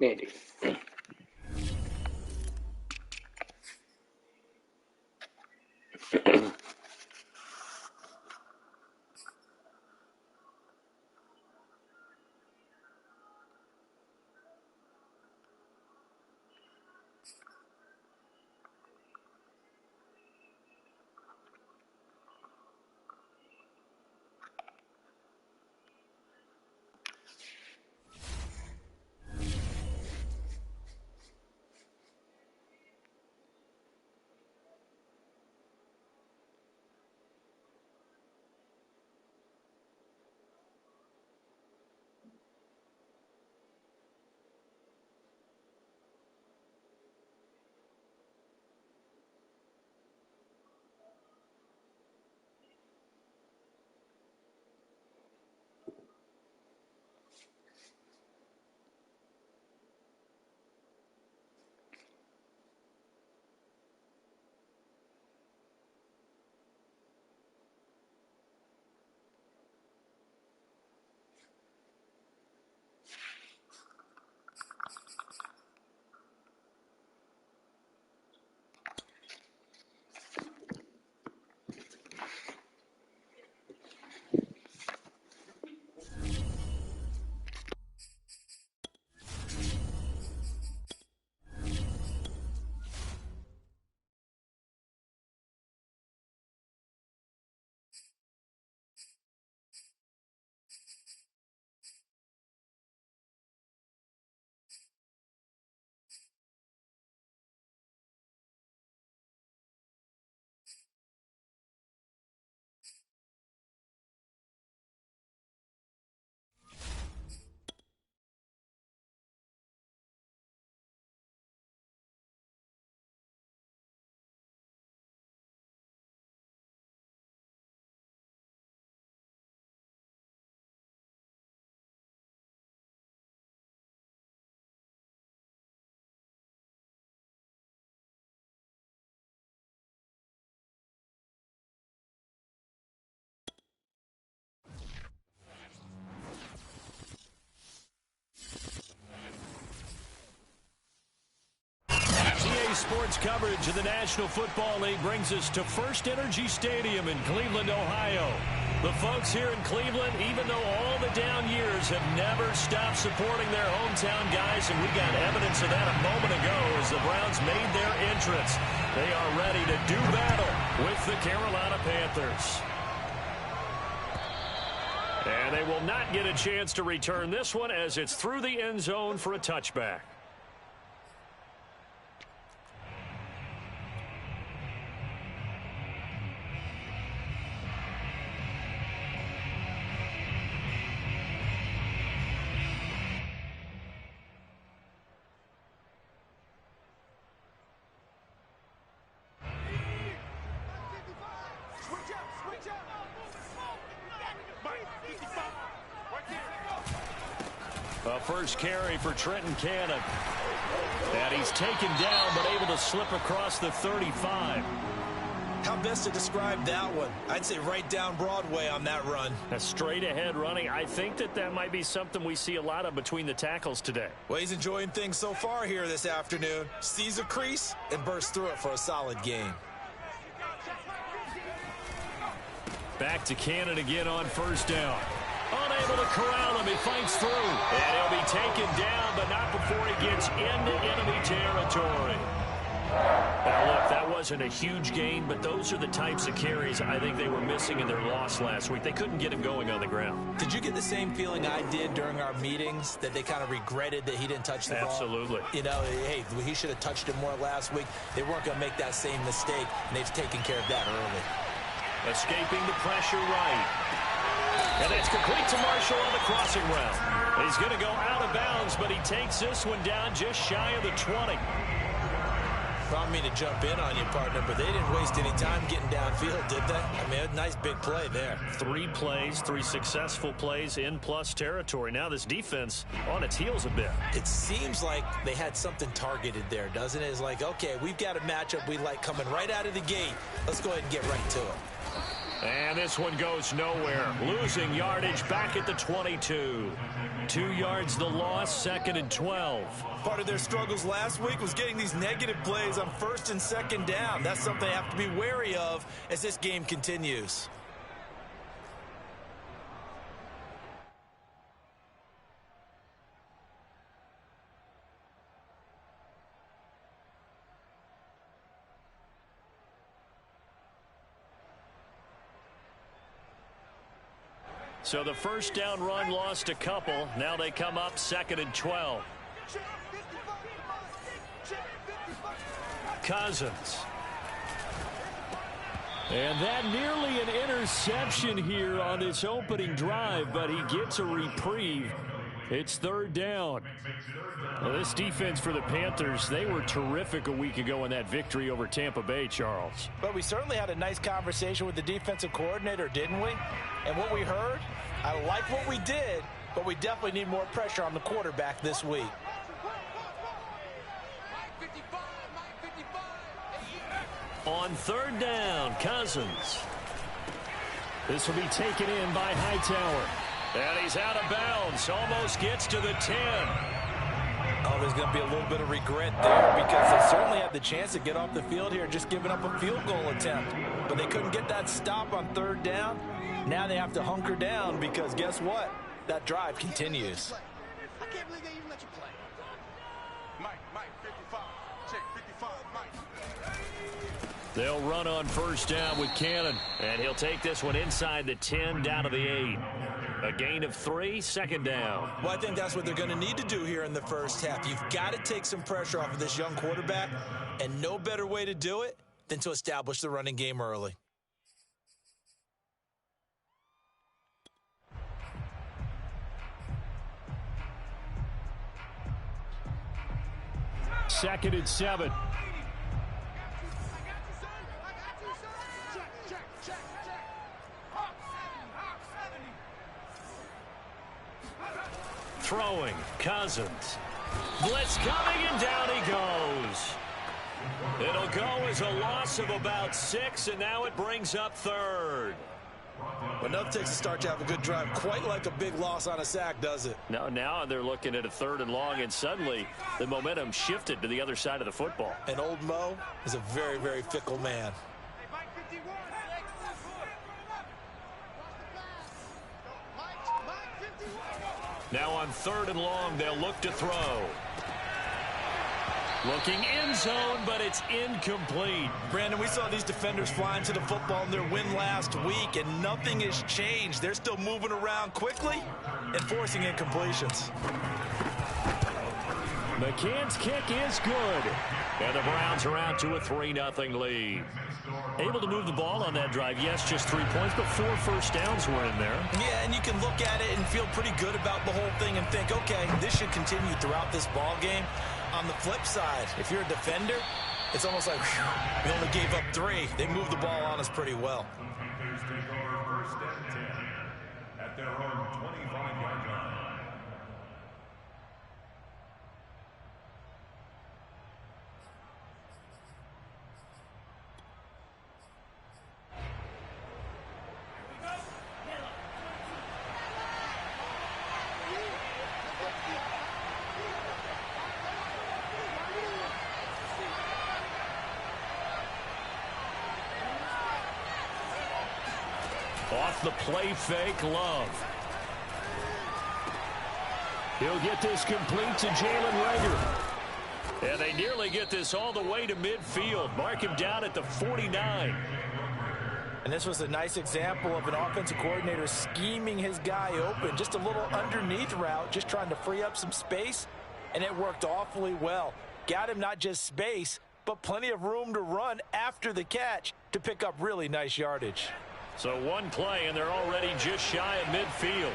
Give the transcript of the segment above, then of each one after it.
นี่ดิ Sports coverage of the National Football League brings us to First Energy Stadium in Cleveland, Ohio. The folks here in Cleveland, even though all the down years, have never stopped supporting their hometown guys, and we got evidence of that a moment ago as the Browns made their entrance. They are ready to do battle with the Carolina Panthers. And they will not get a chance to return this one as it's through the end zone for a touchback. First carry for Trenton Cannon. And he's taken down but able to slip across the 35. How best to describe that one? I'd say right down Broadway on that run. A straight ahead running. I think that might be something we see a lot of between the tackles today. Well, he's enjoying things so far here this afternoon. Sees a crease and bursts through it for a solid gain. Back to Cannon again on first down. Unable to corral him. He fights through. And he'll be taken down, but not before he gets into enemy territory. Now, look, that wasn't a huge gain, but those are the types of carries I think they were missing in their loss last week. They couldn't get him going on the ground. Did you get the same feeling I did during our meetings, that they kind of regretted that he didn't touch the ball? Absolutely. You know, hey, he should have touched it more last week. They weren't going to make that same mistake, and they've taken care of that early. Escaping the pressure right. And that's complete to Marshall on the crossing route. He's going to go out of bounds, but he takes this one down just shy of the 20. I don't mean to jump in on you, partner, but they didn't waste any time getting downfield, did they? I mean, a nice big play there. 3 plays, 3 successful plays in plus territory. Now this defense on its heels a bit. It seems like they had something targeted there, doesn't it? It's like, okay, we've got a matchup we like coming right out of the gate. Let's go ahead and get right to it. And this one goes nowhere. Losing yardage back at the 22. 2 yards the loss, 2nd and 12. Part of their struggles last week was getting these negative plays on 1st and 2nd down. That's something they have to be wary of as this game continues. So the first down run lost a couple. Now they come up 2nd and 12. Cousins. And that nearly an interception here on this opening drive, but he gets a reprieve. It's 3rd down. Well, this defense for the Panthers, they were terrific a week ago in that victory over Tampa Bay, Charles. But we certainly had a nice conversation with the defensive coordinator, didn't we? And what we heard, I like what we did, but we definitely need more pressure on the quarterback this week. On 3rd down, Cousins. This will be taken in by Hightower. And he's out of bounds. Almost gets to the 10. Oh, there's going to be a little bit of regret there because they certainly had the chance to get off the field here just giving up a field goal attempt. But they couldn't get that stop on 3rd down. Now they have to hunker down because guess what? That drive continues. I can't believe they even let you play. Mike, 55. Check 55, Mike. They'll run on 1st down with Cannon. And he'll take this one inside the 10 down to the 8. A gain of 3, 2nd down. Well, I think that's what they're going to need to do here in the first half. You've got to take some pressure off of this young quarterback, and no better way to do it than to establish the running game early. Second and 7. Throwing, Cousins. Blitz coming, and down he goes. It'll go as a loss of about 6, and now it brings up 3rd. But enough takes a start to have a good drive. Quite like a big loss on a sack, does it? No, now they're looking at a 3rd and long, and suddenly the momentum shifted to the other side of the football. And old Mo is a very, very fickle man. Now on 3rd and long, they'll look to throw. Looking end zone, but it's incomplete. Brandon, we saw these defenders flying to the football in their win last week, and nothing has changed. They're still moving around quickly and forcing incompletions. McCann's kick is good. And the Browns are out to a 3-0 lead. Able to move the ball on that drive. Yes, just 3 points, but 4 first downs were in there. Yeah, and you can look at it and feel pretty good about the whole thing and think, okay, this should continue throughout this ball game. On the flip side, if you're a defender, it's almost like, whew, we only gave up 3. They moved the ball on us pretty well. At their own 25-yard line. Off the play fake, Love. He'll get this complete to Jalen Reagor. And they nearly get this all the way to midfield. Mark him down at the 49. And this was a nice example of an offensive coordinator scheming his guy open. Just a little underneath route, just trying to free up some space. And it worked awfully well. Got him not just space, but plenty of room to run after the catch to pick up really nice yardage. So one play, and they're already just shy of midfield.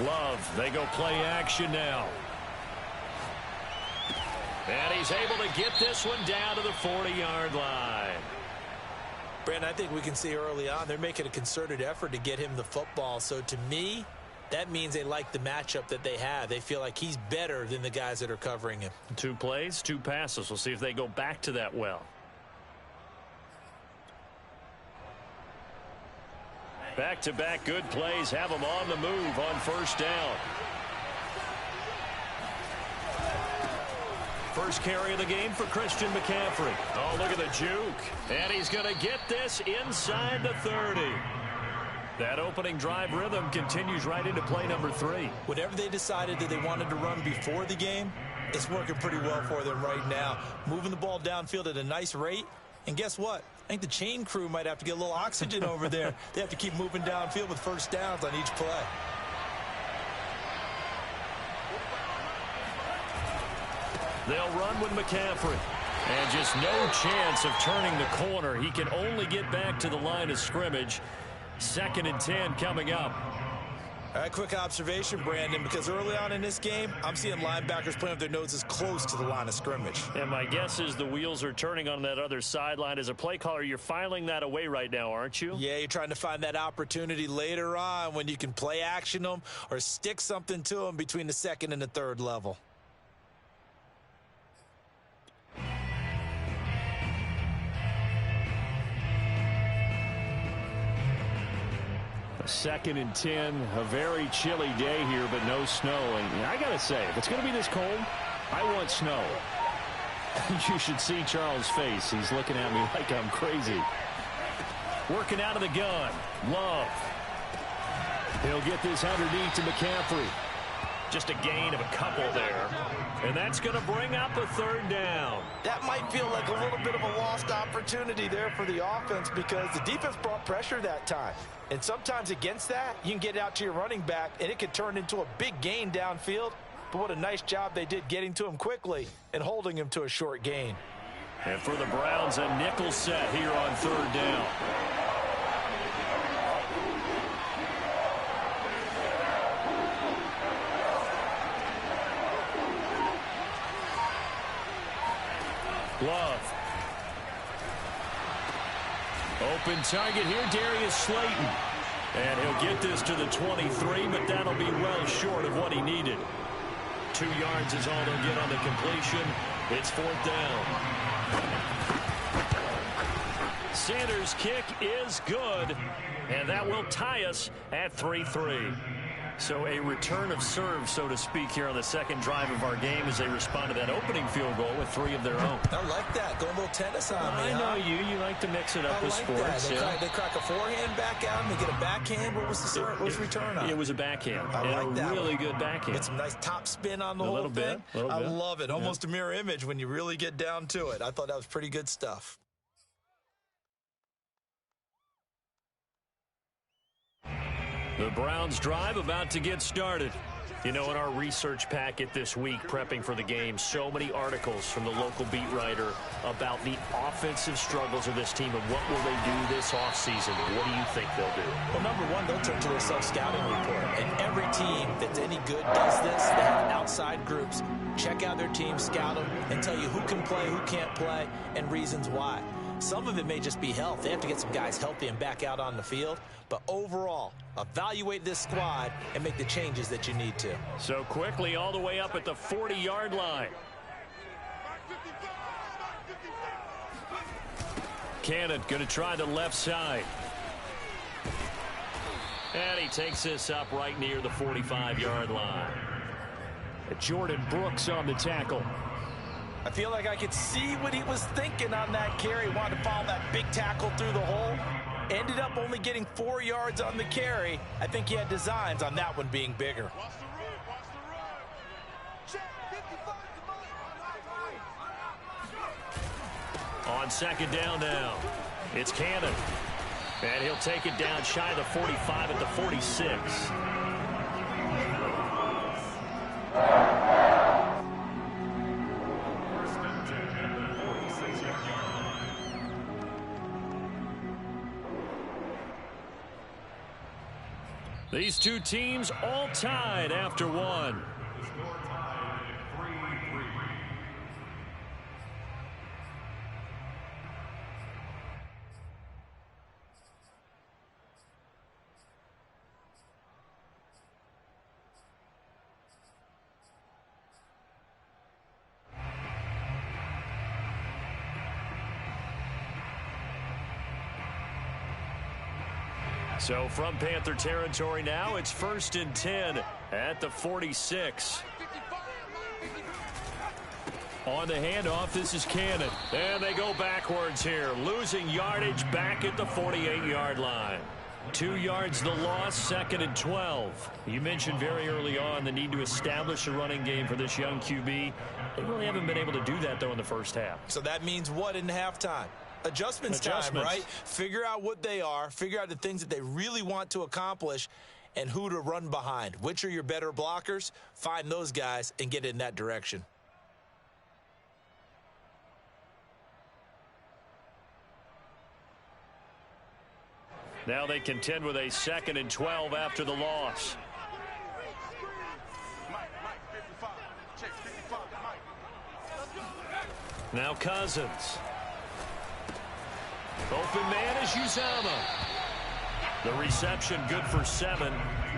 Love, they go play action now. And he's able to get this one down to the 40-yard line. Brandon, I think we can see early on they're making a concerted effort to get him the football. So to me, that means they like the matchup that they have. They feel like he's better than the guys that are covering him. 2 plays, 2 passes. We'll see if they go back to that well. Back-to-back good plays have them on the move on first down. First carry of the game for Christian McCaffrey. Oh, look at the juke. And he's going to get this inside the 30. That opening drive rhythm continues right into play number 3. Whatever they decided that they wanted to run before the game, it's working pretty well for them right now. Moving the ball downfield at a nice rate. And guess what? I think the chain crew might have to get a little oxygen over there. They have to keep moving downfield with first downs on each play. They'll run with McCaffrey. And just no chance of turning the corner. He can only get back to the line of scrimmage. 2nd and 10 coming up. All right, quick observation, Brandon, because early on in this game, I'm seeing linebackers playing with their noses close to the line of scrimmage. And my guess is the wheels are turning on that other sideline. As a play caller, you're filing that away right now, aren't you? Yeah, you're trying to find that opportunity later on when you can play action them or stick something to them between the 2nd and the 3rd level. Second and 10, a very chilly day here, but no snow. And I got to say, if it's going to be this cold, I want snow. You should see Charles' face. He's looking at me like I'm crazy. Working out of the gun. Love. He'll get this underneath to McCaffrey. Just a gain of a couple there. And that's going to bring up a 3rd down. That might feel like a little bit of a lost opportunity there for the offense because the defense brought pressure that time. And sometimes against that, you can get out to your running back, and it could turn into a big gain downfield. But what a nice job they did getting to him quickly and holding him to a short gain. And for the Browns, a nickel set here on 3rd down. Love. Open target here, Darius Slayton. And he'll get this to the 23, but that'll be well short of what he needed. 2 yards is all they'll get on the completion. It's 4th down. Sanders' kick is good, and that will tie us at 3-3. So a return of serve, so to speak, here on the 2nd drive of our game as they respond to that opening field goal with 3 of their own. I like that. Going a little tennis on me. I know you. You like to mix it up with sports. They crack a forehand back out and they get a backhand. What was the return on? It was a backhand. I like that. Really good backhand. Get some nice top spin on the whole thing. I love it. Almost a mirror image when you really get down to it. I thought that was pretty good stuff. The Browns drive about to get started. You know, in our research packet this week, prepping for the game, so many articles from the local beat writer about the offensive struggles of this team and what will they do this offseason. What do you think they'll do? Well, number one, they'll turn to their self-scouting report. And every team that's any good does this. They have outside groups. Check out their team, scout them, and tell you who can play, who can't play, and reasons why. Some of it may just be health. They have to get some guys healthy and back out on the field. But overall, evaluate this squad and make the changes that you need to. So quickly all the way up at the 40-yard line. Cannon going to try the left side. And he takes this up right near the 45-yard line. Jordan Brooks on the tackle. I feel like I could see what he was thinking on that carry. He wanted to follow that big tackle through the hole. Ended up only getting 4 yards on the carry. I think he had designs on that one being bigger. On 2nd down now, it's Cannon. And he'll take it down shy of the 45 at the 46. These two teams all tied after one. So from Panther territory now, it's 1st and 10 at the 46. On the handoff, this is Cannon. And they go backwards here, losing yardage back at the 48-yard line. 2 yards the loss, 2nd and 12. You mentioned very early on the need to establish a running game for this young QB. They really haven't been able to do that, though, in the first half. So that means what in halftime? Adjustments time, right? Figure out what they are, figure out the things that they really want to accomplish, and who to run behind. Which are your better blockers? Find those guys and get in that direction. Now they contend with a 2nd and 12 after the loss. Now Cousins. Open man is Uzama. The reception good for 7.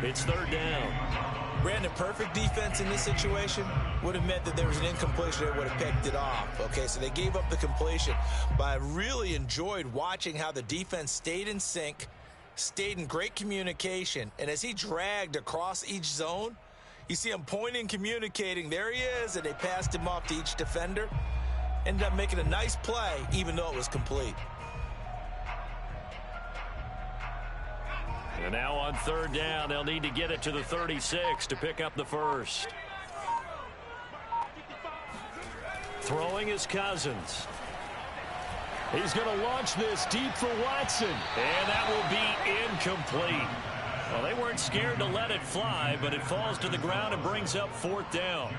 It's 3rd down. Brandon, perfect defense in this situation would have meant that there was an incompletion that would have picked it off. Okay, so they gave up the completion. But I really enjoyed watching how the defense stayed in sync, stayed in great communication, and as he dragged across each zone, you see him pointing, communicating. There he is, and they passed him off to each defender. Ended up making a nice play, even though it was complete. And now on 3rd down, they'll need to get it to the 36 to pick up the first. Throwing is Cousins. He's going to launch this deep for Watson. And that will be incomplete. Well, they weren't scared to let it fly, but it falls to the ground and brings up 4th down.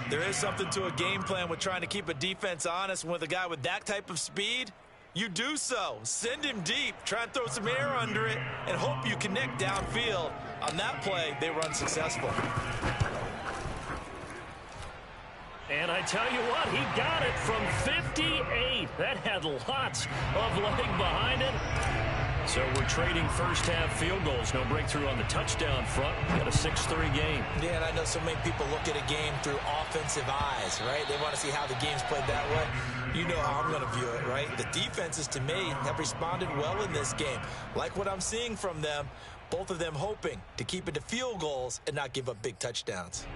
There is something to a game plan with trying to keep a defense honest. With a guy with that type of speed, you do so. Send him deep, try and throw some air under it, and hope you connect downfield. On that play, they were unsuccessful. And I tell you what, he got it from 58. That had lots of leg behind it. So we're trading first half field goals. No breakthrough on the touchdown front. Got a 6-3 game. Yeah, and I know so many people look at a game through offensive eyes, right? They want to see how the game's played that way. You know how I'm going to view it, right? The defenses, to me, have responded well in this game. Like what I'm seeing from them, both of them hoping to keep it to field goals and not give up big touchdowns.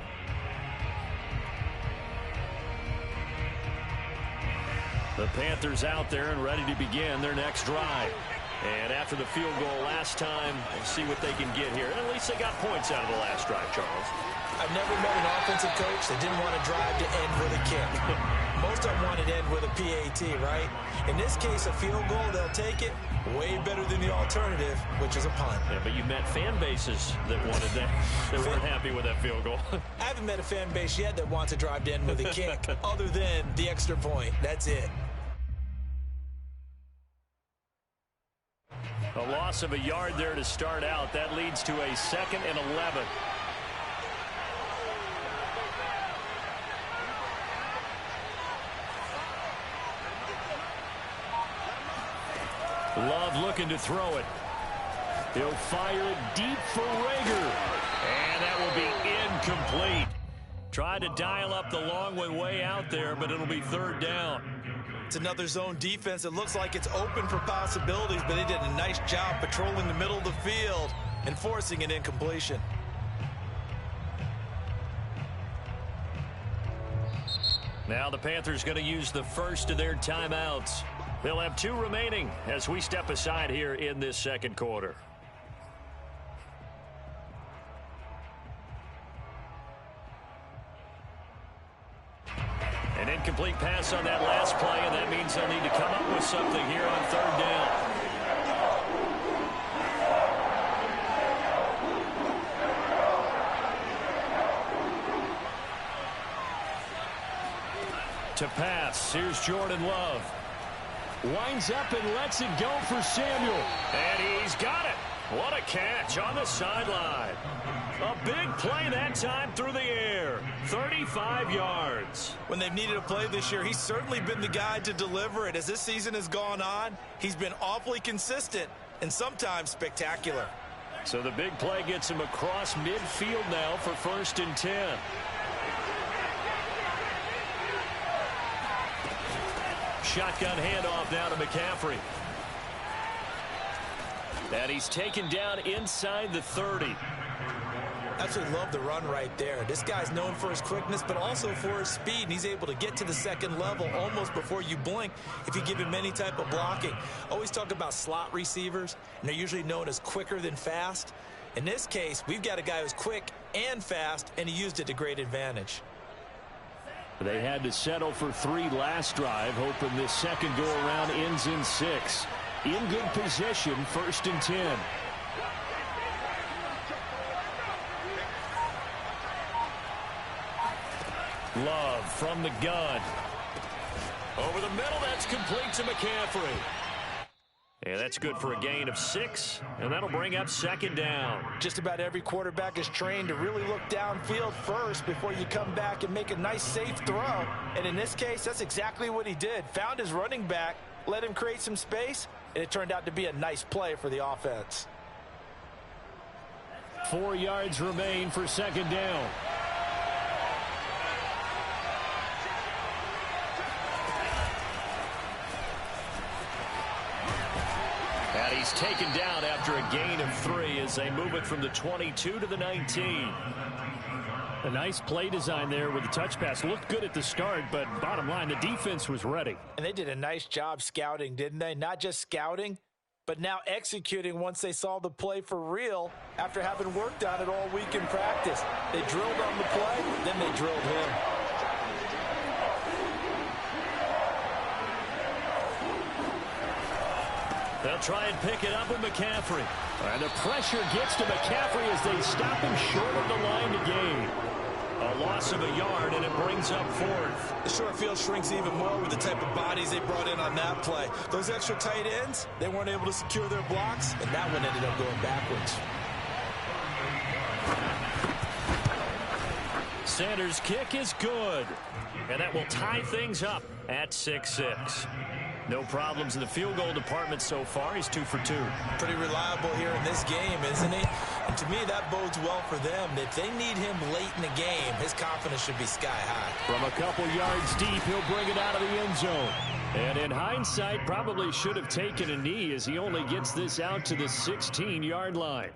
The Panthers out there and ready to begin their next drive. And after the field goal last time, we'll see what they can get here. At least they got points out of the last drive, Charles. I've never met an offensive coach that didn't want to drive to end with a kick. Most of them wanted to end with a PAT, right? In this case, a field goal, they'll take it. Way better than the alternative, which is a punt. Yeah, but you met fan bases that wanted that. They weren't happy with that field goal. I haven't met a fan base yet that wants to drive to end with a kick, other than the extra point. That's it. A loss of a yard there to start out. That leads to a 2nd and 11. Love looking to throw it. He'll fire it deep for Rager. And that will be incomplete. Tried to dial up the long one way out there, but it'll be 3rd down. It's another zone defense. It looks like it's open for possibilities, but they did a nice job patrolling the middle of the field and forcing an incompletion. Now the Panthers going to use the first of their timeouts. They'll have 2 remaining as we step aside here in this 2nd quarter. An incomplete pass on that last play, and that means they'll need to come up with something here on 3rd down. To pass, here's Jordan Love. Winds up and lets it go for Samuel. And he's got it. What a catch on the sideline. A big play that time through the air. 35 yards. When they've needed a play this year, he's certainly been the guy to deliver it. As this season has gone on, he's been awfully consistent and sometimes spectacular. So the big play gets him across midfield now for 1st and 10. Shotgun handoff now to McCaffrey. And he's taken down inside the 30. Absolutely love the run right there. This guy's known for his quickness, but also for his speed, and he's able to get to the second level almost before you blink if you give him any type of blocking. Always talk about slot receivers, and they're usually known as quicker than fast. In this case, we've got a guy who's quick and fast, and he used it to great advantage. They had to settle for 3 last drive, hoping this second go-around ends in 6. In good position, 1st and 10. Love from the gun. Over the middle, that's complete to McCaffrey. Yeah, that's good for a gain of 6, and that'll bring up 2nd down. Just about every quarterback is trained to really look downfield first before you come back and make a nice, safe throw. And in this case, that's exactly what he did. Found his running back, let him create some space, and it turned out to be a nice play for the offense. 4 yards remain for 2nd down. And he's taken down after a gain of 3 as they move it from the 22 to the 19. A nice play design there with the touch pass. Looked good at the start, but bottom line, the defense was ready. And they did a nice job scouting, didn't they? Not just scouting, but now executing once they saw the play for real after having worked on it all week in practice. They drilled on the play, then they drilled him. They'll try and pick it up with McCaffrey. And the pressure gets to McCaffrey as they stop him short of the line to gain. A loss of a yard, and it brings up 4th. The short field shrinks even more with the type of bodies they brought in on that play. Those extra tight ends, they weren't able to secure their blocks, and that one ended up going backwards. Sanders' kick is good. And that will tie things up at 6-6. No problems in the field goal department so far. He's 2 for 2. Pretty reliable here in this game, isn't he? And to me, that bodes well for them. If they need him late in the game, his confidence should be sky high. From a couple yards deep, he'll bring it out of the end zone. And in hindsight, probably should have taken a knee as he only gets this out to the 16-yard line.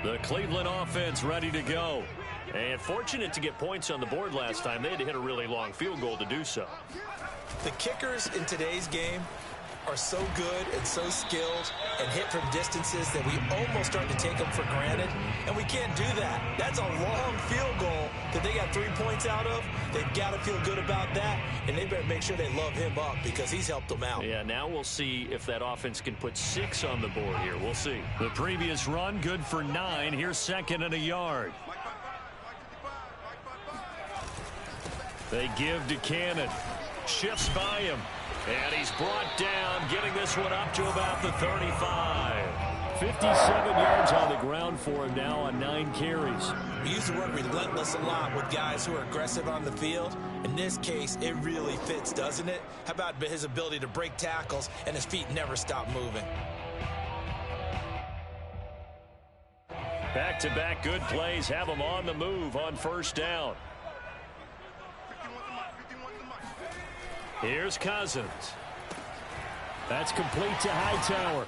The Cleveland offense ready to go. And fortunate to get points on the board last time. They had to hit a really long field goal to do so. The kickers in today's game are so good and so skilled and hit from distances that we almost start to take them for granted. And we can't do that. That's a long field goal that they got 3 points out of. They've got to feel good about that. And they better make sure they love him up because he's helped them out. Yeah, now we'll see if that offense can put 6 on the board here. We'll see. The previous run, good for 9. Here's 2nd and a yard. They give to Cannon. Shifts by him. And he's brought down, getting this one up to about the 35. 57 yards on the ground for him now on 9 carries. We use the word relentless a lot with guys who are aggressive on the field. In this case, it really fits, doesn't it? How about his ability to break tackles and his feet never stop moving? Back-to-back good plays have him on the move on 1st down. Here's Cousins. That's complete to Hightower.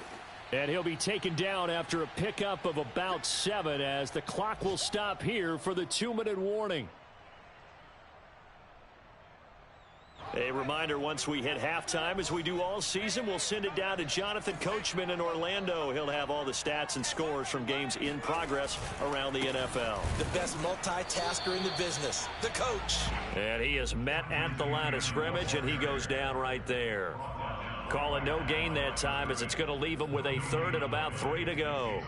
And he'll be taken down after a pickup of about 7 as the clock will stop here for the 2-minute warning. A reminder, once we hit halftime, as we do all season, we'll send it down to Jonathan Coachman in Orlando. He'll have all the stats and scores from games in progress around the NFL. The best multitasker in the business, the coach. And he is met at the line of scrimmage, and he goes down right there. Call it no gain that time as it's going to leave him with a 3rd and about 3 to go.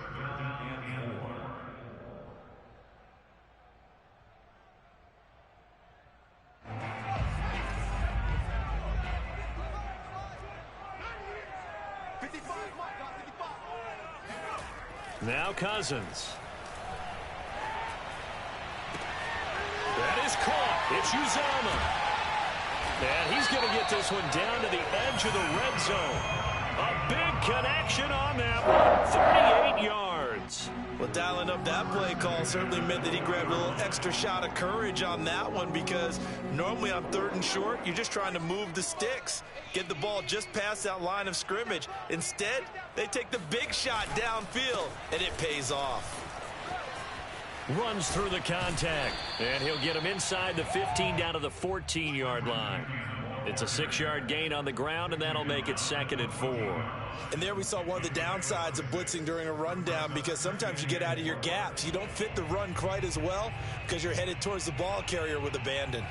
Now Cousins. That is caught. It's Uzomah. And he's going to get this one down to the edge of the red zone. A big connection on that one. 38 yards. Well, dialing up that play call certainly meant that he grabbed a little extra shot of courage on that one, because normally on 3rd and short, you're just trying to move the sticks, get the ball just past that line of scrimmage. Instead, they take the big shot downfield, and it pays off. Runs through the contact, and he'll get him inside the 15 down to the 14-yard line. It's a 6-yard gain on the ground, and that'll make it 2nd and 4. And there we saw one of the downsides of blitzing during a rundown, because sometimes you get out of your gaps. You don't fit the run quite as well because you're headed towards the ball carrier with abandon.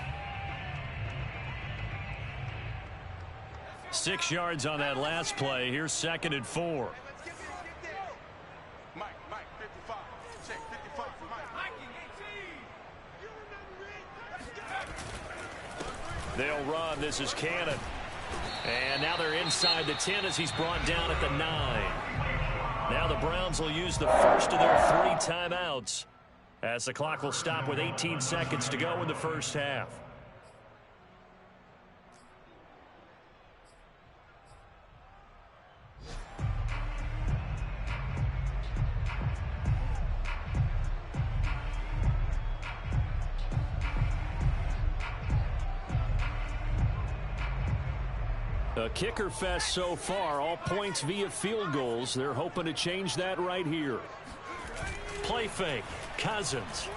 6 yards on that last play. Here's 2nd and 4. Mike, 55. Check, 55, Mike. They'll run. This is Cannon. And now they're inside the 10 as he's brought down at the 9. Now the Browns will use the first of their 3 timeouts as the clock will stop with 18 seconds to go in the first half. A kicker fest so far, all points via field goals. They're hoping to change that right here. Play fake, Cousins.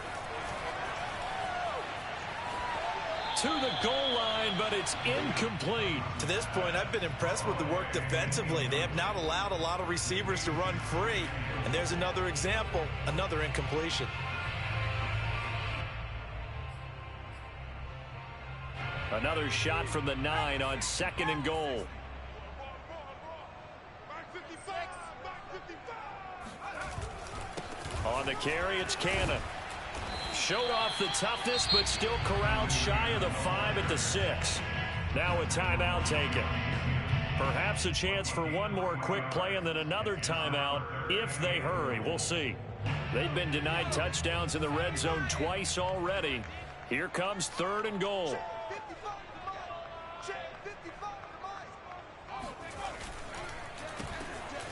To the goal line, but it's incomplete. To this point, I've been impressed with the work defensively. They have not allowed a lot of receivers to run free. And there's another example, another incompletion. Another shot from the 9 on 2nd and goal. On the carry, it's Cannon. Showed off the toughness, but still corralled shy of the 5 at the 6. Now a timeout taken. Perhaps a chance for one more quick play and then another timeout if they hurry. We'll see. They've been denied touchdowns in the red zone twice already. Here comes 3rd and goal.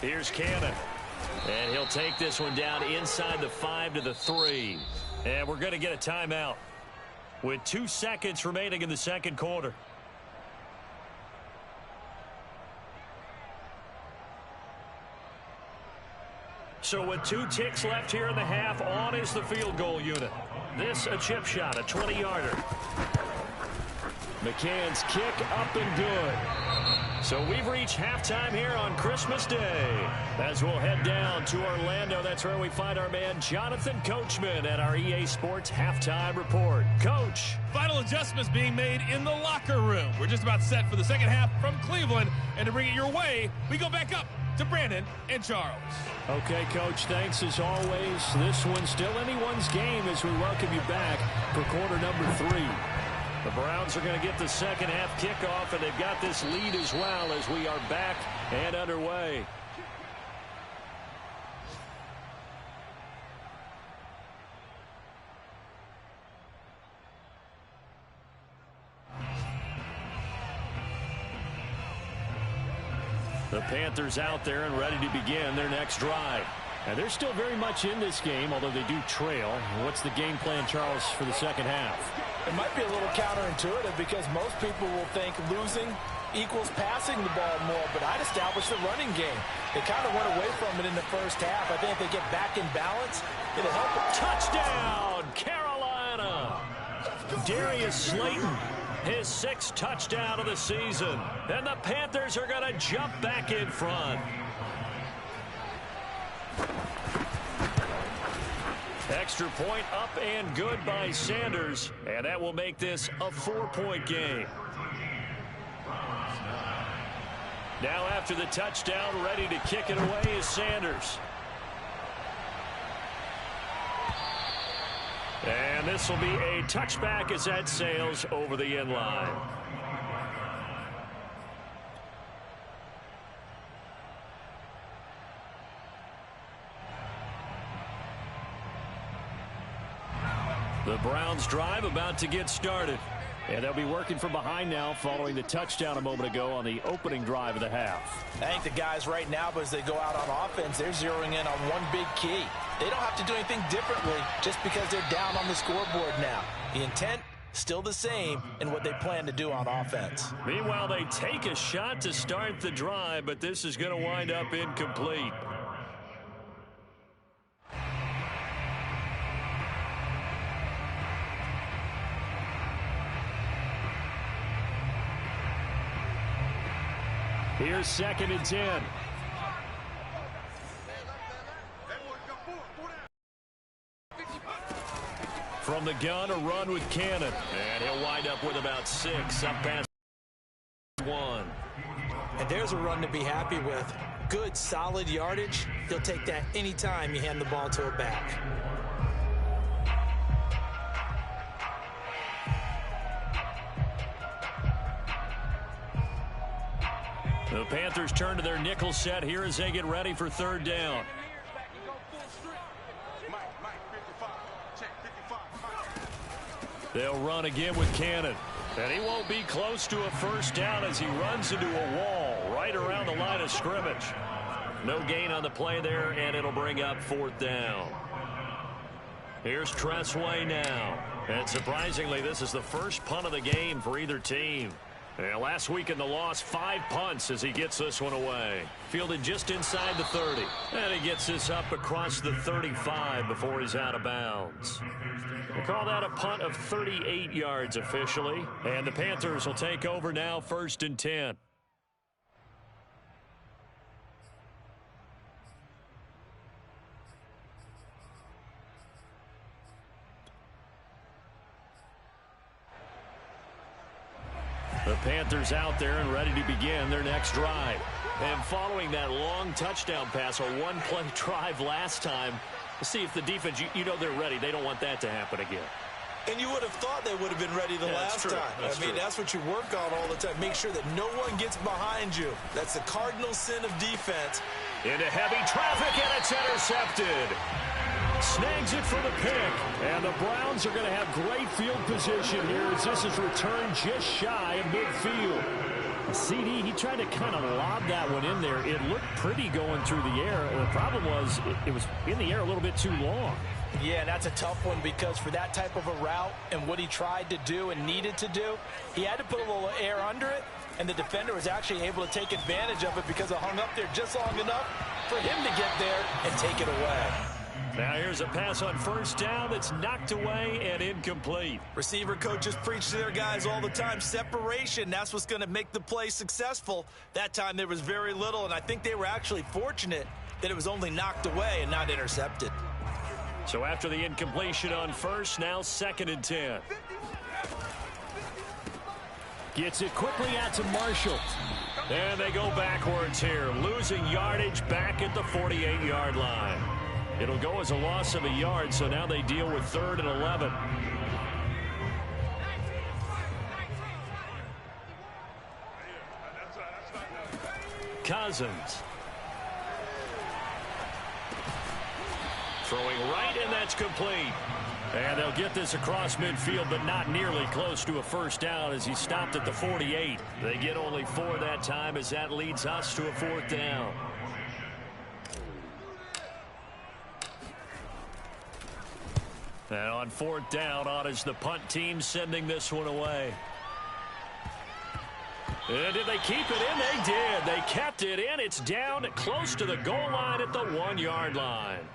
Here's Cannon. And he'll take this one down inside the 5 to the 3. And we're going to get a timeout with 2 seconds remaining in the second quarter. So with 2 ticks left here in the half, on is the field goal unit. This a chip shot, a 20-yarder. McCann's kick up and good. So we've reached halftime here on Christmas Day. As we'll head down to Orlando, that's where we find our man Jonathan Coachman at our EA Sports Halftime Report. Coach. Final adjustments being made in the locker room. We're just about set for the second half from Cleveland. And to bring it your way, we go back up to Brandon and Charles. Okay, Coach, thanks as always. This one's still anyone's game as we welcome you back for quarter number 3. The Browns are going to get the second half kickoff, and they've got this lead as well as we are back and underway. The Panthers out there and ready to begin their next drive. And they're still very much in this game, although they do trail. What's the game plan, Charles, for the second half? It might be a little counterintuitive because most people will think losing equals passing the ball more, but I'd establish the running game. They kind of went away from it in the first half. I think if they get back in balance, it'll help them. Touchdown, Carolina! Darius Slayton, his 6th touchdown of the season. And the Panthers are going to jump back in front. Extra point up and good by Sanders, and that will make this a 4-point game. Now after the touchdown, ready to kick it away is Sanders. And this will be a touchback as that sails over the end line. The Browns drive about to get started. And they'll be working from behind now following the touchdown a moment ago on the opening drive of the half. I think the guys right now, as they go out on offense, they're zeroing in on one big key. They don't have to do anything differently just because they're down on the scoreboard now. The intent, still the same in what they plan to do on offense. Meanwhile, they take a shot to start the drive, but this is going to wind up incomplete. Here's 2nd and 10. From the gun, a run with Cannon. And he'll wind up with about 6, up past 1. And there's a run to be happy with. Good, solid yardage. He'll take that anytime you hand the ball to a back. The Panthers turn to their nickel set here as they get ready for 3rd down. They'll run again with Cannon. And he won't be close to a 1st down as he runs into a wall right around the line of scrimmage. No gain on the play there, and it'll bring up 4th down. Here's Tressway now. And surprisingly, this is the first punt of the game for either team. And last week in the loss, 5 punts as he gets this one away. Fielded just inside the 30. And he gets this up across the 35 before he's out of bounds. They call that a punt of 38 yards officially. And the Panthers will take over now, 1st and 10. The Panthers out there and ready to begin their next drive. And following that long touchdown pass, a one-play drive last time, let's see if the defense, you know they're ready. They don't want that to happen again. And you would have thought they would have been ready the last time. That's what you work on all the time. Make sure that no one gets behind you. That's the cardinal sin of defense. Into heavy traffic, and it's intercepted. Snags it for the pick. And the Browns are going to have great field position here as this is returned just shy of midfield. CD, he tried to kind of lob that one in there. It looked pretty going through the air. The problem was it was in the air a little bit too long. Yeah, that's a tough one because for that type of a route and what he tried to do and needed to do, he had to put a little air under it, and the defender was actually able to take advantage of it because it hung up there just long enough for him to get there and take it away. Now here's a pass on 1st down that's knocked away and incomplete. Receiver coaches preach to their guys all the time. Separation, that's what's going to make the play successful. That time there was very little, and I think they were actually fortunate that it was only knocked away and not intercepted. So after the incompletion on 1st, now 2nd and 10. Gets it quickly out to Marshall. And they go backwards here, losing yardage back at the 48-yard line. It'll go as a loss of a yard, so now they deal with 3rd and 11. Cousins. Throwing right, and that's complete. And they'll get this across midfield, but not nearly close to a 1st down as he stopped at the 48. They get only 4 that time as that leads us to a 4th down. And on 4th down, on is the punt team sending this one away. And did they keep it in? They did. They kept it in. It's down close to the goal line at the 1-yard line.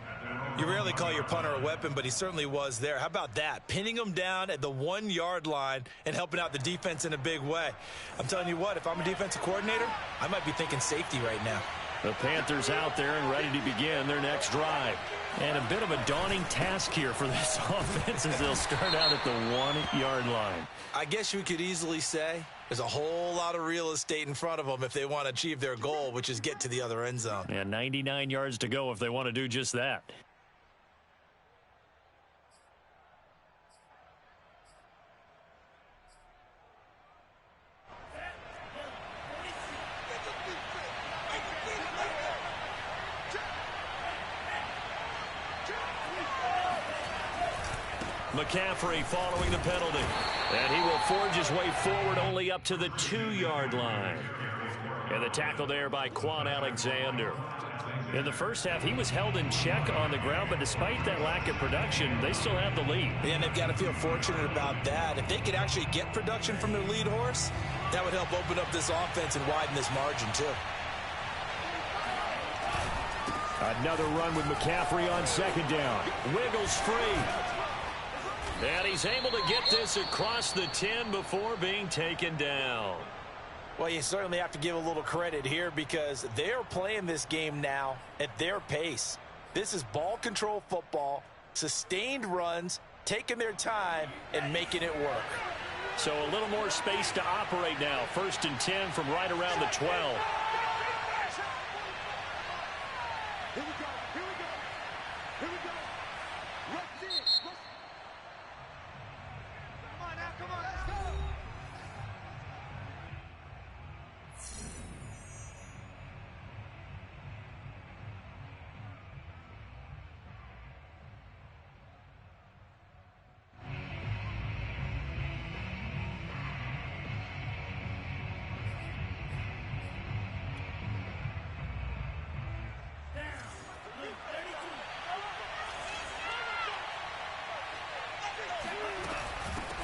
You rarely call your punter a weapon, but he certainly was there. How about that? Pinning him down at the 1-yard line and helping out the defense in a big way. I'm telling you what, if I'm a defensive coordinator, I might be thinking safety right now. The Panthers out there and ready to begin their next drive. And a bit of a daunting task here for this offense as they'll start out at the 1-yard line. I guess you could easily say there's a whole lot of real estate in front of them if they want to achieve their goal, which is get to the other end zone. And 99 yards to go if they want to do just that. McCaffrey following the penalty. And he will forge his way forward only up to the 2-yard line. And the tackle there by Quan Alexander. In the first half, he was held in check on the ground, but despite that lack of production, they still have the lead. And they've got to feel fortunate about that. If they could actually get production from their lead horse, that would help open up this offense and widen this margin, too. Another run with McCaffrey on second down. Wiggles free. And he's able to get this across the 10 before being taken down. Well, you certainly have to give a little credit here because they're playing this game now at their pace. This is ball control football, sustained runs, taking their time, and making it work. So a little more space to operate now. 1st and 10 from right around the 12. Here we go. Here we go. Here we go. Let's see it. Come on now. Come on. Let's go.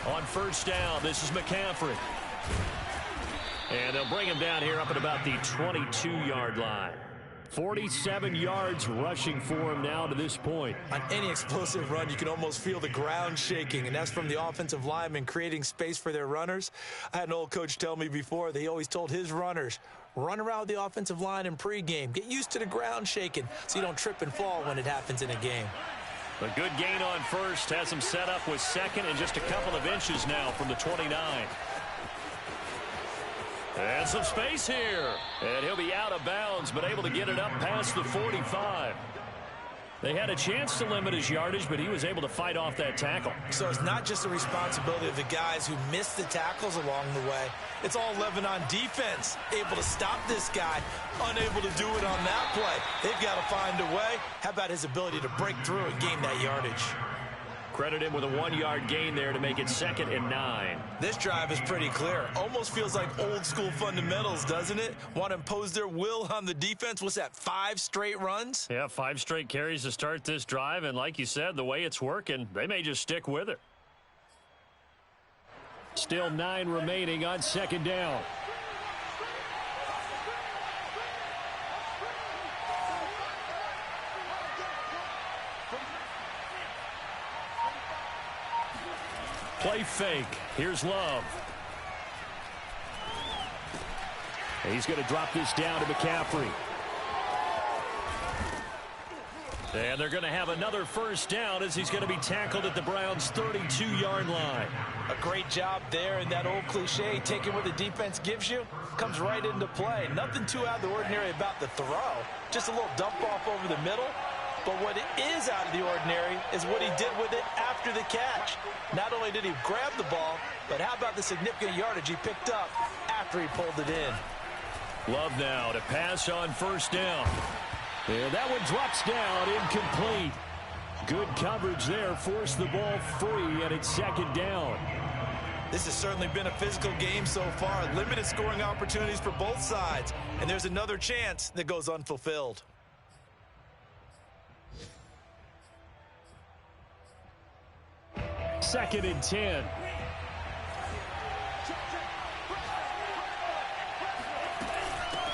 On 1st down, this is McCaffrey. And they'll bring him down here up at about the 22-yard line. 47 yards rushing for him now to this point. On any explosive run, you can almost feel the ground shaking, and that's from the offensive linemen creating space for their runners. I had an old coach tell me before, he always told his runners, run around the offensive line in pregame. Get used to the ground shaking so you don't trip and fall when it happens in a game. A good gain on 1st. Has him set up with 2nd and just a couple of inches now from the 29. And some space here. And he'll be out of bounds, but able to get it up past the 45. They had a chance to limit his yardage, but he was able to fight off that tackle. So it's not just the responsibility of the guys who missed the tackles along the way. It's all Lebanon defense, able to stop this guy, unable to do it on that play. They've got to find a way. How about his ability to break through and gain that yardage? Credit him with a 1-yard gain there to make it 2nd and 9. This drive is pretty clear. Almost feels like old school fundamentals, doesn't it? Want to impose their will on the defense. What's that, 5 straight runs? Yeah, 5 straight carries to start this drive. And like you said, the way it's working, they may just stick with it. Still 9 remaining on 2nd down. Play fake. Here's Love. He's going to drop this down to McCaffrey. And they're going to have another 1st down as he's going to be tackled at the Browns' 32-yard line. A great job there, and that old cliche, taking what the defense gives you, comes right into play. Nothing too out of the ordinary about the throw. Just a little dump off over the middle. But what is out of the ordinary is what he did with it after the catch. Not only did he grab the ball, but how about the significant yardage he picked up after he pulled it in. Love now to pass on 1st down. And that one drops down, incomplete. Good coverage there, forced the ball free, and it's 2nd down. This has certainly been a physical game so far. Limited scoring opportunities for both sides. And there's another chance that goes unfulfilled. 2nd and 10.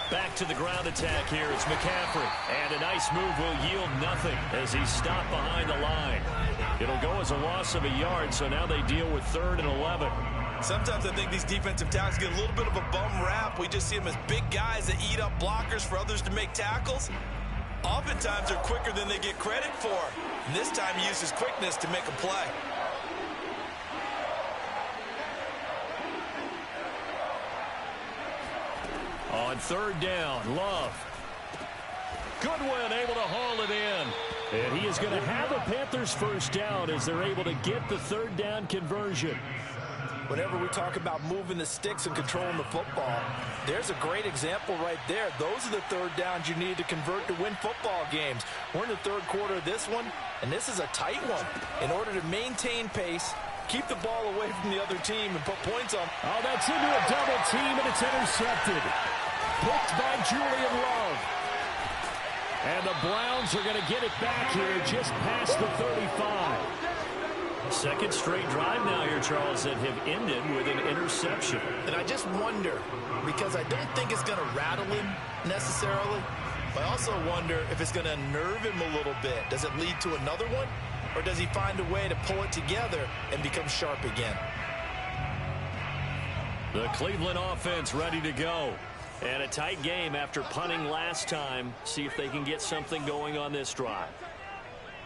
Back to the ground attack here. It's McCaffrey. And a nice move will yield nothing as he's stopped behind the line. It'll go as a loss of a yard, so now they deal with 3rd and 11. Sometimes I think these defensive tackles get a little bit of a bum rap. We just see them as big guys that eat up blockers for others to make tackles. Oftentimes they're quicker than they get credit for. And this time he used his quickness to make a play. On 3rd down, Love. Goodwin able to haul it in. And he is going to have a Panthers 1st down as they're able to get the 3rd down conversion. whenever we talk about moving the sticks and controlling the football, there's a great example right there. Those are the third downs you need to convert to win football games. We're in the third quarter of this one, and this is a tight one. In order to maintain pace, keep the ball away from the other team, and put points on. Oh, that's into a double team, and it's intercepted. Picked by Julian Love. And the Browns are going to get it back here just past the 35. Second straight drive now here, Charles, that have ended with an interception. And I just wonder, because I don't think it's going to rattle him necessarily, but I also wonder if it's going to nerve him a little bit. Does it lead to another one, or does he find a way to pull it together and become sharp again? The Cleveland offense ready to go. And a tight game after punting last time. See if they can get something going on this drive.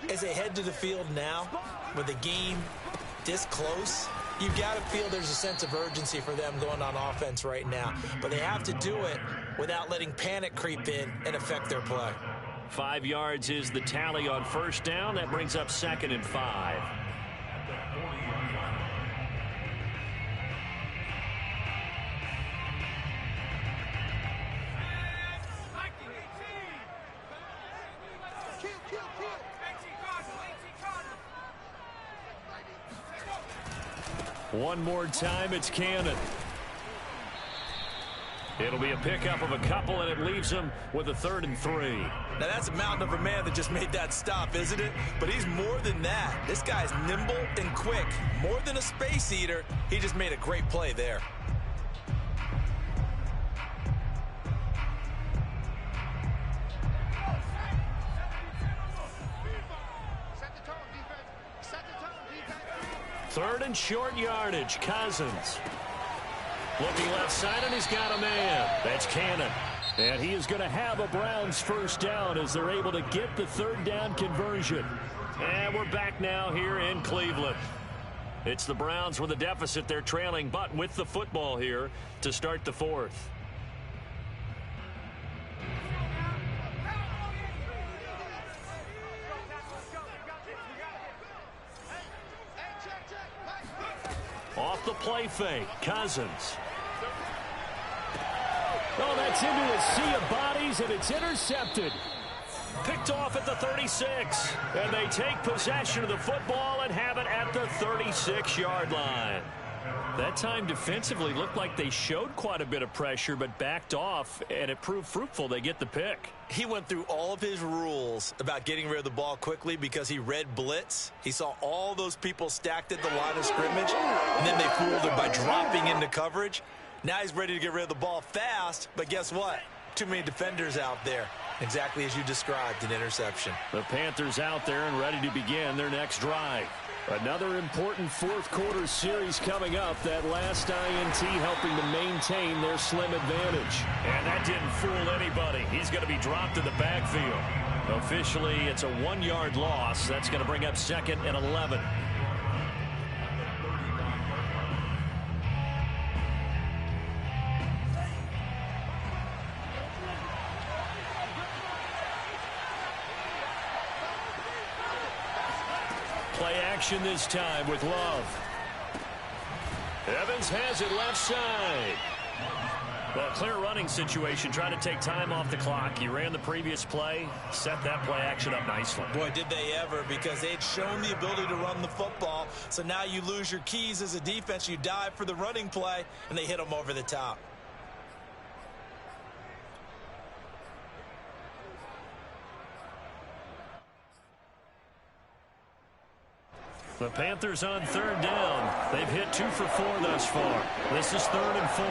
As they head to the field now, with the game this close, you've got to feel there's a sense of urgency for them going on offense right now. But they have to do it without letting panic creep in and affect their play. 5 yards is the tally on first down. That brings up 2nd and 5. One more time, it's Cannon. It'll be a pickup of a couple, and it leaves them with a 3rd and 3. Now, that's a mountain of a man that just made that stop, isn't it? But he's more than that. This guy's nimble and quick. More than a space eater, he just made a great play there. Third and short yardage, Cousins. Looking left side, and he's got a man. That's Cannon. And he is going to have a Browns first down as they're able to get the 3rd down conversion. And we're back now here in Cleveland. It's the Browns with a deficit. They're trailing, but with the football here to start the 4th. Off the play fake, Cousins. Oh, that's into a sea of bodies, and it's intercepted. Picked off at the 36. And they take possession of the football and have it at the 36-yard line. That time defensively looked like they showed quite a bit of pressure, but backed off, and it proved fruitful. They get the pick. He went through all of his rules about getting rid of the ball quickly because he read blitz. He saw all those people stacked at the line of scrimmage, and then they fooled him by dropping into coverage. Now he's ready to get rid of the ball fast, but guess what? Too many defenders out there. Exactly as you described, an interception. The Panthers out there and ready to begin their next drive. Another important 4th quarter series coming up. That last INT helping to maintain their slim advantage. And that didn't fool anybody. He's going to be dropped in the backfield. Officially, it's a 1-yard loss. That's going to bring up 2nd and 11. Play action this time with Love. Evans has it left side. Well, clear running situation, trying to take time off the clock. He ran the previous play, set that play action up nicely. Boy, did they ever, because they'd shown the ability to run the football. So now you lose your keys as a defense. You dive for the running play, and they hit them over the top. The Panthers on 3rd down. They've hit 2 for 4 thus far. This is 3rd and 4.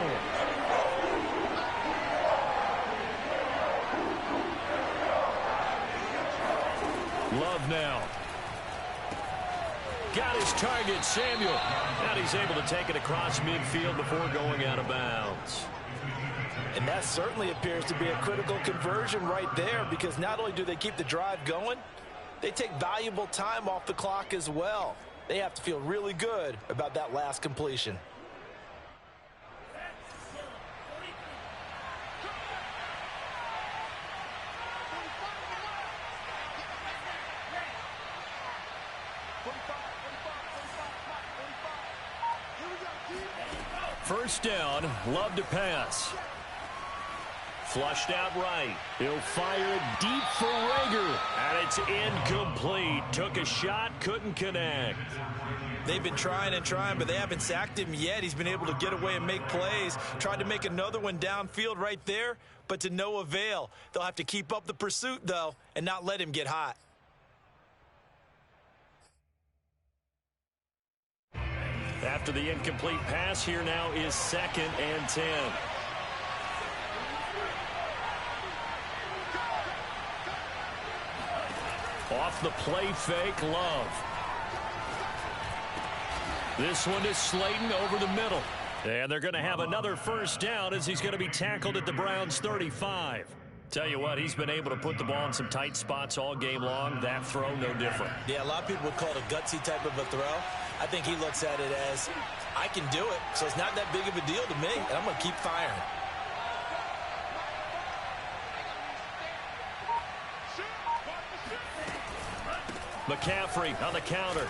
Love now. Got his target, Samuel. And he's able to take it across midfield before going out of bounds. And that certainly appears to be a critical conversion right there, because not only do they keep the drive going, they take valuable time off the clock as well. They have to feel really good about that last completion. Here we go. first down. Love to pass. Flushed out right. He'll fire it deep for Rager. And it's incomplete. Took a shot, couldn't connect. They've been trying and trying, but they haven't sacked him yet. He's been able to get away and make plays. Tried to make another one downfield right there, but to no avail. They'll have to keep up the pursuit, though, and not let him get hot. After the incomplete pass, here now is 2nd and 10. Off the play fake, Love. This one is Slayton over the middle. And they're going to have another first down as he's going to be tackled at the Browns' 35. Tell you what, he's been able to put the ball in some tight spots all game long. That throw, no different. Yeah, a lot of people would call it a gutsy type of a throw. I think he looks at it as, I can do it, so it's not that big of a deal to me, and I'm going to keep firing. McCaffrey on the counter.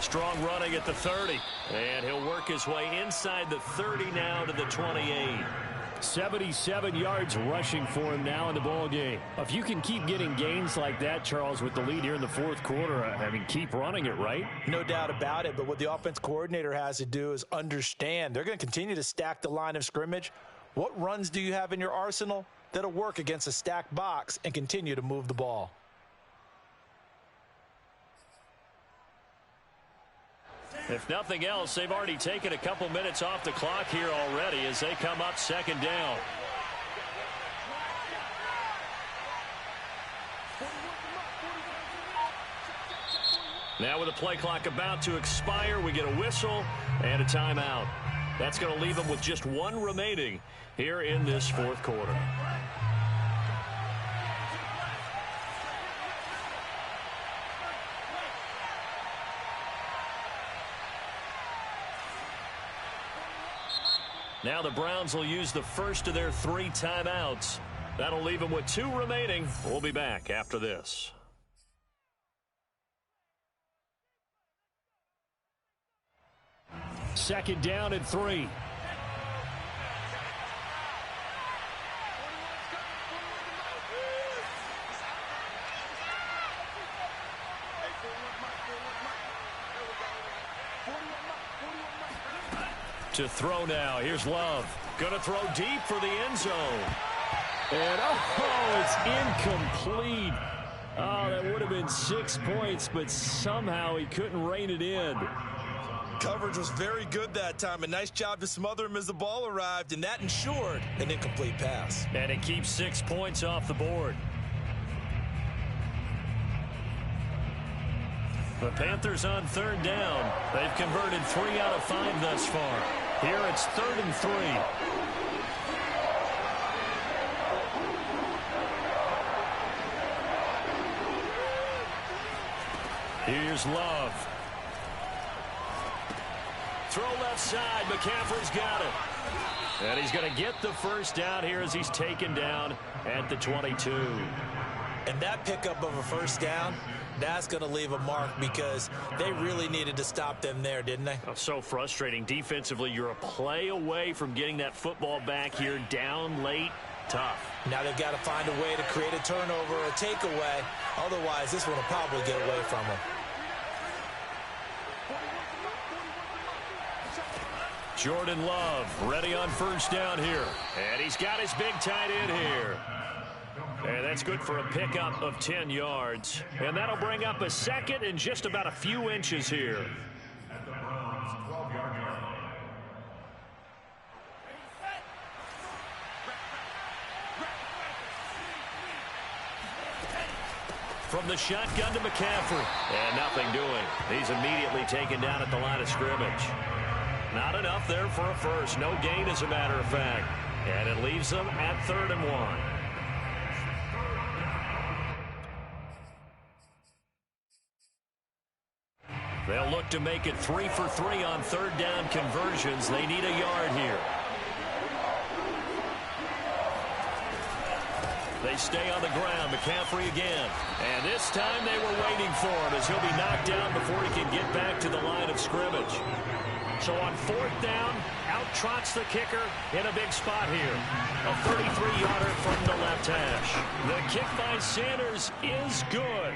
Strong running at the 30. And he'll work his way inside the 30 now to the 28. 77 yards rushing for him now in the ball game. If you can keep getting gains like that, Charles, with the lead here in the fourth quarter, I mean, keep running it, right? No doubt about it, but what the offense coordinator has to do is understand they're going to continue to stack the line of scrimmage. What runs do you have in your arsenal that'll work against a stacked box and continue to move the ball? If nothing else, they've already taken a couple minutes off the clock here already as they come up 2nd down. Now with the play clock about to expire, we get a whistle and a timeout. That's going to leave them with just one remaining here in this fourth quarter. Now the Browns will use the first of their 3 timeouts. That'll leave them with 2 remaining. We'll be back after this. Second down and 3. To throw now. Here's Love. Going to throw deep for the end zone. And, oh, it's incomplete. Oh, that would have been 6 points, but somehow he couldn't rein it in. Coverage was very good that time. A nice job to smother him as the ball arrived, and that ensured an incomplete pass. And it keeps 6 points off the board. The Panthers on 3rd down. They've converted 3 out of 5 thus far. Here it's 3rd and 3. Here's Love. Throw left side. McCaffrey's got it. And he's going to get the first down here as he's taken down at the 22. And that pickup of a first down, that's going to leave a mark because they really needed to stop them there, didn't they? Oh, so frustrating. Defensively, you're a play away from getting that football back here down late. Tough. Now they've got to find a way to create a turnover or a takeaway. Otherwise, this one will probably get away from them. Jordan Love ready on first down here. And he's got his big tight end here. And that's good for a pickup of 10 yards. And that'll bring up a 2nd and just about a few inches here. At the Browns' 12-yard line. From the shotgun to McCaffrey. And nothing doing. He's immediately taken down at the line of scrimmage. Not enough there for a first. No gain, as a matter of fact. And it leaves them at 3rd and 1. They'll look to make it 3 for 3 on 3rd down conversions. They need a yard here. They stay on the ground. McCaffrey again. And this time they were waiting for him as he'll be knocked down before he can get back to the line of scrimmage. So on 4th down, out trots the kicker in a big spot here. A 33-yarder from the left hash. The kick by Sanders is good.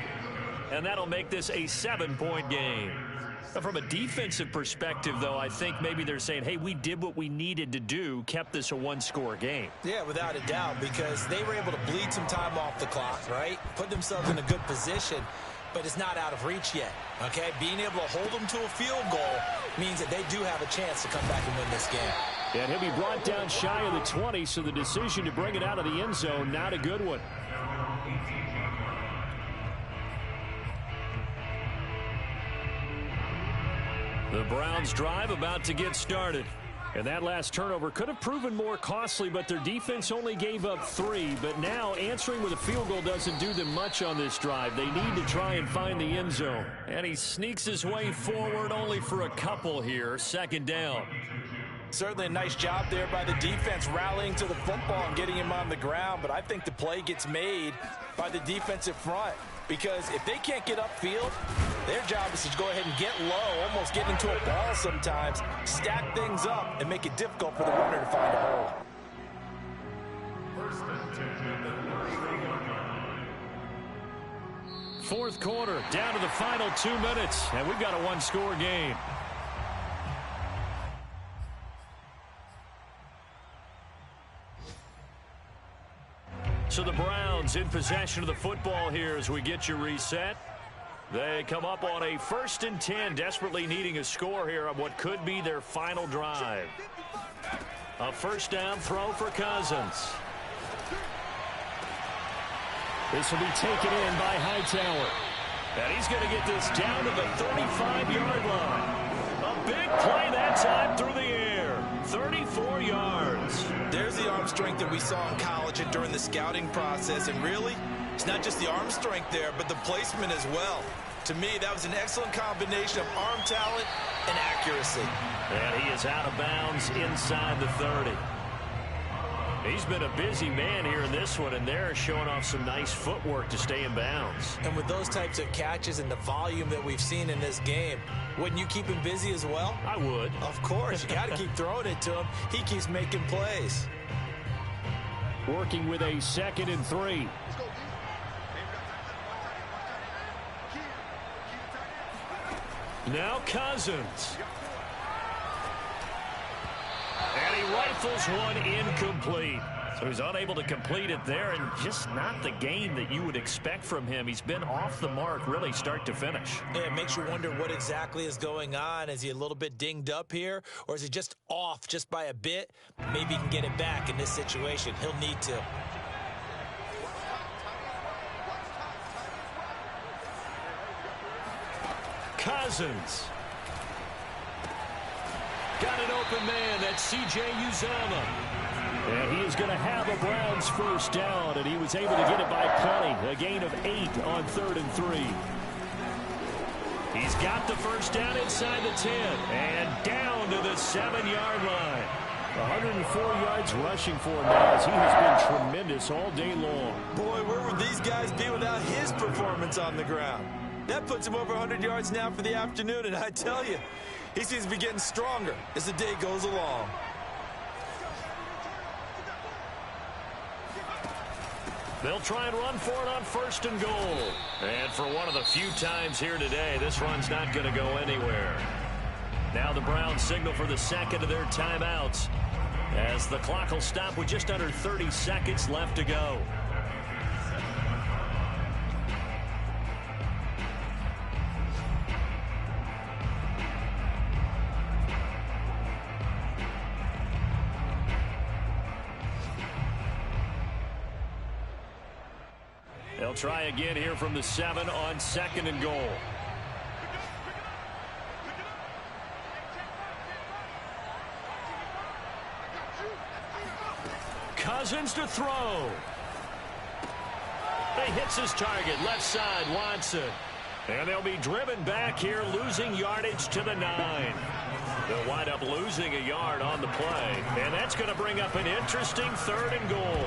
And that'll make this a 7-point game. From a defensive perspective, though, I think maybe they're saying, hey, we did what we needed to do, kept this a one-score game. Yeah, without a doubt, because they were able to bleed some time off the clock, right? Put themselves in a good position, but it's not out of reach yet, okay? Being able to hold them to a field goal means that they do have a chance to come back and win this game. And he'll be brought down shy of the 20, so the decision to bring it out of the end zone, not a good one. The Browns drive about to get started. And that last turnover could have proven more costly, but their defense only gave up 3. But now answering with a field goal doesn't do them much on this drive. They need to try and find the end zone. And he sneaks his way forward only for a couple here. 2nd down. Certainly a nice job there by the defense rallying to the football and getting him on the ground. But I think the play gets made by the defensive front. Because if they can't get upfield, their job is to go ahead and get low, almost get into a ball sometimes, stack things up, and make it difficult for the runner to find a hole. Fourth quarter, down to the final 2 minutes, and we've got a one-score game. So the Browns in possession of the football here as we get you reset. They come up on a 1st and 10, desperately needing a score here on what could be their final drive. A 1st down throw for Cousins. This will be taken in by Hightower. And he's going to get this down to the 35-yard line. A big play that time through the air. 34 yards. There's the arm strength that we saw in college and during the scouting process. And really, it's not just the arm strength there, but the placement as well. To me, that was an excellent combination of arm talent and accuracy. And he is out of bounds inside the 30. He's been a busy man here in this one, and they're showing off some nice footwork to stay in bounds. And with those types of catches and the volume that we've seen in this game, wouldn't you keep him busy as well? I would. Of course. You got to keep throwing it to him. He keeps making plays. Working with a 2nd and 3. Now Cousins. And he rifles one incomplete. So he's unable to complete it there, and just not the game that you would expect from him. He's been off the mark really start to finish. Yeah, it makes you wonder what exactly is going on. Is he a little bit dinged up here, or is he just off just by a bit? Maybe he can get it back in this situation. He'll need to. Cousins. Got an open man. That's C.J. Uzomah. And he is going to have a Browns 1st down, and he was able to get it by plenty. A gain of 8 on 3rd and 3. He's got the 1st down inside the 10 and down to the 7-yard line. 104 yards rushing for him now, as he has been tremendous all day long. Boy, where would these guys be without his performance on the ground? That puts him over 100 yards now for the afternoon, and I tell you, he seems to be getting stronger as the day goes along. They'll try and run for it on 1st and goal. And for one of the few times here today, this run's not going to go anywhere. Now the Browns signal for the 2nd of their timeouts, as the clock will stop with just under 30 seconds left to go. They'll try again here from the 7 on 2nd and goal. Cousins to throw. He hits his target, left side, Watson. And they'll be driven back here, losing yardage to the 9. They'll wind up losing a yard on the play. And that's going to bring up an interesting 3rd and goal.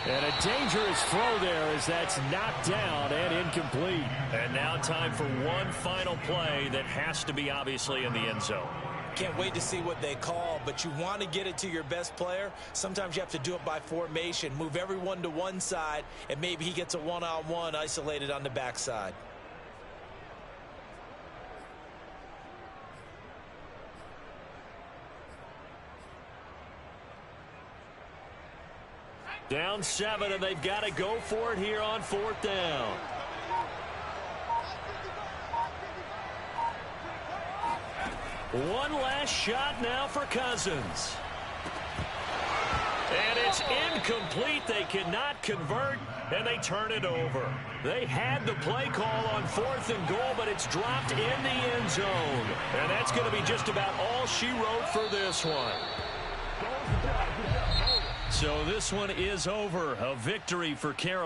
And a dangerous throw there as that's knocked down and incomplete. And now time for one final play that has to be obviously in the end zone. can't wait to see what they call, but you want to get it to your best player. Sometimes you have to do it by formation, move everyone to one side, and maybe he gets a one-on-one isolated on the backside. Down 7, and they've got to go for it here on 4th down. One last shot now for Cousins. And it's incomplete. They cannot convert, and they turn it over. They had the play call on 4th and goal, but it's dropped in the end zone. And that's going to be just about all she wrote for this one. So this one is over. A victory for Carolina.